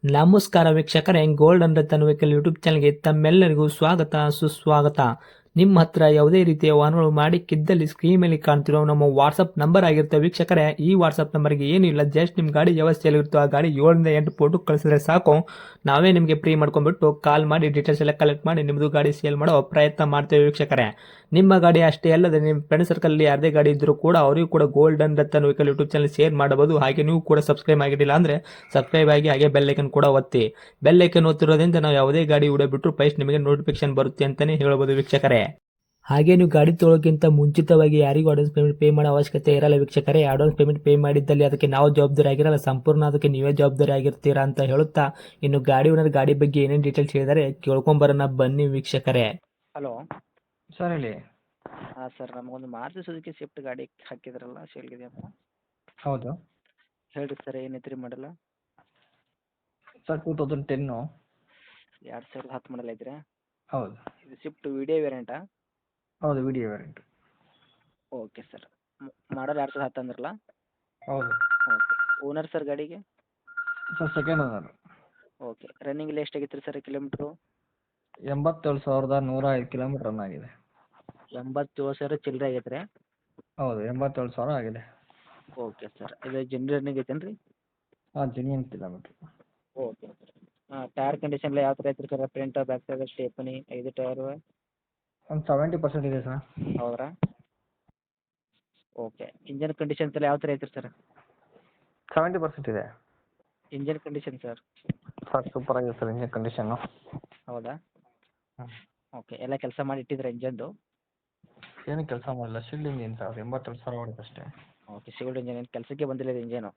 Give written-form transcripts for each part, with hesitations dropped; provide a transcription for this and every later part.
ನಮಸ್ಕಾರ ವೀಕ್ಷಕರೇ, golden Ratan vehicle YouTube ಚಾನಲ್ಗೆ ತಮ್ಮೆಲ್ಲರಿಗೂ ಸ್ವಾಗತ ಸುಸ್ವಾಗತ. ನಿಮ್ಮ ಹತ್ರ ಯಾವುದೇ ರೀತಿಯ ವಾಹನಗಳು ಮಾಡಿಕ್ಕಿದ್ದಲ್ಲಿ ಸ್ಕ್ರೀನ್ ಮೇಲೆ ಕಾಣ್ತಿರೋ ನಮ್ಮ ವಾಟ್ಸಪ್ ನಂಬರ್ ಆಗಿರುತ್ತೆ ವೀಕ್ಷಕರೇ. ಈ ವಾಟ್ಸಪ್ ನಂಬರ್ಗೆ ಏನಿಲ್ಲ, ಜಸ್ಟ್ ನಿಮ್ಮ ಗಾಡಿ ವ್ಯವಸ್ಥೆಯಲ್ಲಿರುತ್ತೋ ಆ ಗಾಡಿ 7 ರಿಂದ 8 ಫೋಟೋ ಕಳಿಸಿದ್ರೆ ಸಾಕು, ನಾವೇ ನಿಮಗೆ ಫ್ರೀ ಮಾಡ್ಕೊಂಡ್ಬಿಟ್ಟು ಕಾಲ್ ಮಾಡಿ ಡೀಟೇಲ್ಸ್ ಎಲ್ಲ ಕಲೆಕ್ಟ್ ಮಾಡಿ ನಿಮ್ಮದು ಗಾಡಿ ಸೇಲ್ ಮಾಡೋ ಪ್ರಯತ್ನ ಮಾಡ್ತೇವೆ ವೀಕ್ಷಕರೇ. ನಿಮ್ಮ ಗಾಡಿ ಅಷ್ಟೇ ಅಲ್ಲದೆ ನಿಮ್ಮ ಫ್ರೆಂಡ್ ಸರ್ಕಲ್ ಯಾರದೇ ಗಾಡಿ ಇದ್ದರೂ ಕೂಡ ಅವರಿಗೂ ಕೂಡ golden Ratan vehicle YouTube channel share ಮಾಡಬಹುದು. ಹಾಗೆ ನೀವು ಕೂಡ ಸಬ್ಸ್ಕ್ರೈಬ್ ಆಗಿರಲಿಲ್ಲ ಅಂದರೆ ಸಬ್ಸ್ಕ್ರೈಬ್ ಆಗಿ ಹಾಗೆ ಬೆಲ್ ಐಕನ್ ಕೂಡ ಒತ್ತಿ. ಬೆಲ್ ಐಕನ್ ಒತ್ತಿರೋದ್ರಿಂದ ನಾವು ಯಾವುದೇ ಗಾಡಿ ವಿಡಿಯೋ ಬಿಟ್ಟರು ಫಸ್ಟ್ ನಿಮಗೆ ನೋಟಿಫಿಕೇಶನ್ ಬರುತ್ತೆ ಅಂತಾನೆ ಹೇಳ್ಬೋದು ವೀಕ್ಷಕರೇ. ಹಾಗೆ ನೀವು ಗಾಡಿ ತೊಳೋಕ್ಕಿಂತ ಮುಂಚಿತವಾಗಿ ಯಾರಿಗೂ ಅಡ್ವಾನ್ಸ್ ಪೇಮೆಂಟ್ ಪೇ ಮಾಡೋ ಅವಶ್ಯಕತೆ ಇರಲ್ಲ ವೀಕ್ಷಕರೇ. ಅಡ್ವಾನ್ಸ್ ಪೇಮೆಂಟ್ ಪೇ ಮಾಡಿದ್ದಲ್ಲಿ ಅದಕ್ಕೆ ನಾವು ಜವಾಬ್ದಾರಿ ಆಗಿರಲ್ಲ, ಸಂಪೂರ್ಣ ಅದಕ್ಕೆ ನೀವೇ ಜವಾಬ್ದಾರಿ ಆಗಿರ್ತೀರಾ ಅಂತ ಹೇಳುತ್ತಾ, ಇನ್ನು ಗಾಡಿ ಓನರ್ ಗಾಡಿ ಬಗ್ಗೆ ಏನೇನು ಡೀಟೇಲ್ಸ್ ಹೇಳಿದರೆ ಕೇಳ್ಕೊಂಬರೋಣ ಬನ್ನಿ ವೀಕ್ಷಕರೇ. ಹಲೋ ಸರ್ ಹೇಳಿ. ಹಾಂ ಸರ್, ನಮಗೊಂದು ಮಾರುತಿ ಸುಜುಕಿ ಸ್ವಿಫ್ಟ್ ಗಾಡಿ ಹಾಕಿದ್ರಲ್ಲ ಸೇಲ್ಗಿದೆ ಅಂತ ಹೌದು ಹೇಳ್ರಿ ಸರ್, ಏನೈತ್ರಿ ಮಾಡಲ್ಲ? ಸರ್ 2010. 2010 ಮಾಡಲ್ ಐತ್ರಿ. ಹೌದು ಇದು ಸ್ವಿಫ್ಟ್ ವಿಡಿಯೋ ವೇರಿಯಂಟಾ? ಹೌದು video variant. Okay sir, model 2010 ಅಂದ್ರಲ್ಲ? ಹೌದು ಓಕೆ. ಓನರ್ ಸರ್ ಗಾಡಿಗೆ? Sir second owner. Okay. Running ಎಷ್ಟು ಆಗಿತ್ತು ಸರ್ ಕಿಲೋಮೀಟ್ರು? 87,105 ಕಿಲೋಮೀಟರ್ ರನ್ ಆಗಿದೆ. 87,000 ಚಿಲ್ಲರೆ ಆಗೈತೆ ರೀ? ಹೌದು 87,000 ಆಗಿದೆ. ಓಕೆ ಸರ್, ಇದು ಜನ್ರಲ್ ರನ್ನಿಂಗ್ ಐತೇನು ರೀ? ಹಾಂ genuine kilometre. Okay sir. Tyre condition ಎಲ್ಲ ಯಾವ ಥರ ಐತ್ರಿ sir? Front back side stepney 5 tyre? ಒಂದು 70% ಇದೆ ಸರ್. ಹೌದ್ರಾ? ಓಕೆ. ಇಂಜನ್ ಕಂಡೀಷನ್ಸ್ ಎಲ್ಲ ಯಾವ ಥರ ಐತ್ರಿ ಸರ್? 70% ಇದೆ engine condition sir? Sir. Super ಆಗಿದೆ ಸರ್ ಇಂಜಿನ್ ಕಂಡೀಷನ್ನು. ಹೌದಾ? ಹಾಂ. ಓಕೆ. ಎಲ್ಲ ಕೆಲಸ ಮಾಡಿ ಇಟ್ಟಿದ್ರೆ ಇಂಜನ್ದು? ಏನು ಕೆಲಸ ಮಾಡಿಲ್ಲ, ಶಿಲ್ಡ್ ಇಂಜಿನ್ ಸರ್. 82,000 ಹೊಡಿತು ಅಷ್ಟೇ. ಓಕೆ. ಸಿವಿಲ್ ಇಂಜನ್ ಏನು ಕೆಲಸಕ್ಕೆ ಬಂದಿಲ್ಲ ಇದು ಇಂಜನು?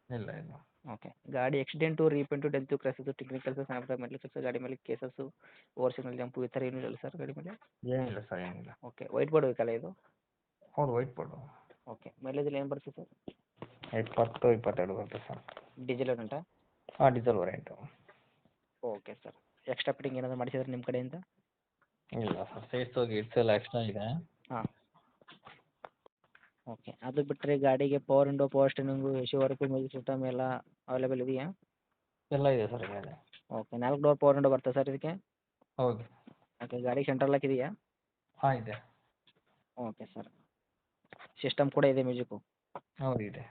ಇಲ್ಲ ಇಲ್ಲ. ಓಕೆ. ಗಾಡಿ accident, repaint, ಡೆಂತು, ಕ್ರ್ಯಾಸಸ್ಸು, ಟೆಕ್ನಿಕಲ್ಸು, snap metal fix, ಗಾಡಿ ಮೇಲೆ ಕೇಸಸ್ಸು, ಓವರ್ ಸಿಗ್ನಲ್ ಜಂಪು ಈ ಥರ ಏನೂ ಇಲ್ಲ ಸರ್ ಗಾಡಿ ಮೇಲೆ? ಏನಿಲ್ಲ ಸರ್, ಏನಿಲ್ಲ. ಓಕೆ. ವೈಟ್ ಬೋರ್ಡ್ ವೆಹಿಕಲ್ ಇದು? ಹೌದು ವೈಟ್ ಬೋರ್ಡು. ಓಕೆ. ಮೈಲೇಜಲ್ಲಿ ಏನು ಬರುತ್ತೆ ಸರ್? 20-22 ಬರುತ್ತೆ ಸರ್. ಡೀಸೆಲ್ ಉಂಟಾ? ಹಾಂ diesel variant. Okay sir. Extra fitting ಏನಾದರೂ ಮಾಡಿಸಿದ್ರೆ ನಿಮ್ಮ ಕಡೆಯಿಂದ? ಇಲ್ಲ ಸರ್, ಸೀಟ್ಸು ಗೀಟ್ಸ್ ಎಲ್ಲ ಎಕ್ಸ್ಟ್ರಾ ಇದೆ. ಹಾಂ. ಓಕೆ. ಅದು ಬಿಟ್ಟರೆ ಗಾಡಿಗೆ power window, power steering, A C work, music system ಎಲ್ಲ ಅವೈಲೇಬಲ್ ಇದೆಯಾ? ಎಲ್ಲ ಇದೆ ಸರ್ ಮೇಲೆ. ಓಕೆ. 4 ಡೋರ್ ಪವರ್ ವಿಂಡೋ ಬರ್ತದೆ ಸರ್ ಇದಕ್ಕೆ? ಹೌದು. ಓಕೆ. ಗಾಡಿ ಸೆಂಟ್ರಲ್ ಲಾಕ್ ಇದೆಯಾ? ಹಾಂ ಇದೆ. Okay sir. ಸಿಸ್ಟಮ್ ಕೂಡ ಇದೆ ಮ್ಯೂಸಿಕ್ಕು? ಹೌದು ಇದೆ.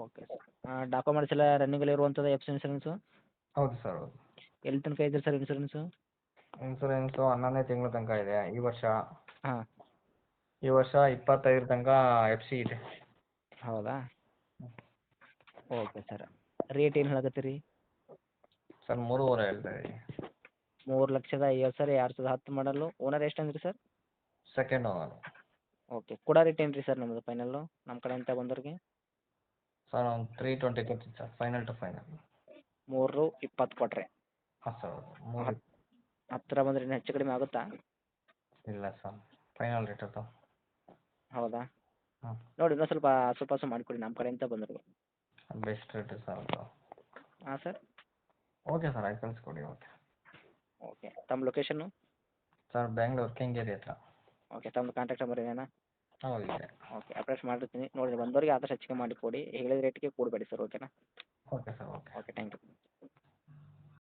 Okay sir. ಡಾಕ್ಯುಮೆಂಟ್ಸ್ ಎಲ್ಲ ರನ್ನಿಂಗಲ್ಲಿ ಇರುವಂಥದ್ದು, ಎಫ್ ಸಿ ಇನ್ಸೂರೆನ್ಸು? ಹೌದು ಸರ್ ಹೌದು. ಎಲ್ಲಿ ತನಕ ಇದೆ ಸರ್ ಇನ್ಸೂರೆನ್ಸು? ಇನ್ಸೂರೆನ್ಸು 11ನೇ ತಿಂಗಳ ತನಕ ಇದೆ ಈ ವರ್ಷ. ಹಾಂ. ಈ ವರ್ಷ 25 ತನಕ ಎಫ್ ಸಿ ಇದೆ. ಹೌದಾ? Okay sir. ರೇಟ್ ಏನು ಹೇಳಕತ್ತೀರಿ? ಸರ್ 3.5 ಹೇಳ್ತಾ ಇದ್ದೀನಿ. 3,50,000 2010 ಮಾಡಲು. ಓನರ್ ಎಷ್ಟು ಅಂದ್ರಿ ಸರ್? Second owner. ಓಕೆ. ಕೊಡೋ ರೇಟ್ ಏನು ರೀ ಸರ್ ನಮ್ಮದು ಫೈನಲ್ಲು ನಮ್ಮ ಕಡೆಯಿಂದ ಬಂದವ್ರಿಗೆ? ಸರ್ ಒಂದು 320 ಕೊಡ್ತೀನಿ ಸರ್, ಫೈನಲ್ ಟು ಫೈನಲ್. 3,20 ಕೊಟ್ಟರೆ? ಹಾಂ ಸರ್ ಹೌದು. ಹತ್ತಿರ ಬಂದರೆ ಇನ್ನೂ ಹೆಚ್ಚು ಕಡಿಮೆ ಆಗುತ್ತಾ? ಇಲ್ಲ ಸರ್, ಫೈನಲ್ ರೇಟ್ ಅದು. ಹೌದಾ? ಹಾಂ. ನೋಡಿ ಇನ್ನೂ ಸ್ವಲ್ಪ ಸ್ವಲ್ಪ ಮಾಡಿಕೊಡಿ ನಮ್ಮ ಕಡೆಯಿಂದ ಬಂದವ್ರಿಗೆ. ಬೆಸ್ಟ್ ರೇಟ್ ಸರ್ ಅದು. ಹಾಂ ಸರ್. ಓಕೆ ಸರ್, ಆಯ್ತು ಕಳಿಸ್ಕೊಡಿ. ಓಕೆ. ಓಕೆ. ತಮ್ಮ ಲೊಕೇಶನ್ನು? ಸರ್ ಬೆಂಗಳೂರು ಕೆಂಗೇರಿ ಹತ್ರ. ಓಕೆ. ತಮ್ಮದು ಕಾಂಟ್ಯಾಕ್ಟ್ ನಂಬರ್ ಇದೇನಾ? ಹೌದು ಇದೆ. ಓಕೆ. ಅಪ್ಡೇಟ್ ಮಾಡಿರ್ತೀನಿ ನೋಡಿ, ಬಂದವರಿಗೆ ಆದಷ್ಟು ಹೆಚ್ಚಿಗೆ ಮಾಡಿ ಕೊಡಿ, ಹೇಳಿದ ರೇಟ್ಗೆ ಕೊಡಬೇಡಿ ಸರ್. ಓಕೆನಾ? Okay sir okay. Okay. Thank you.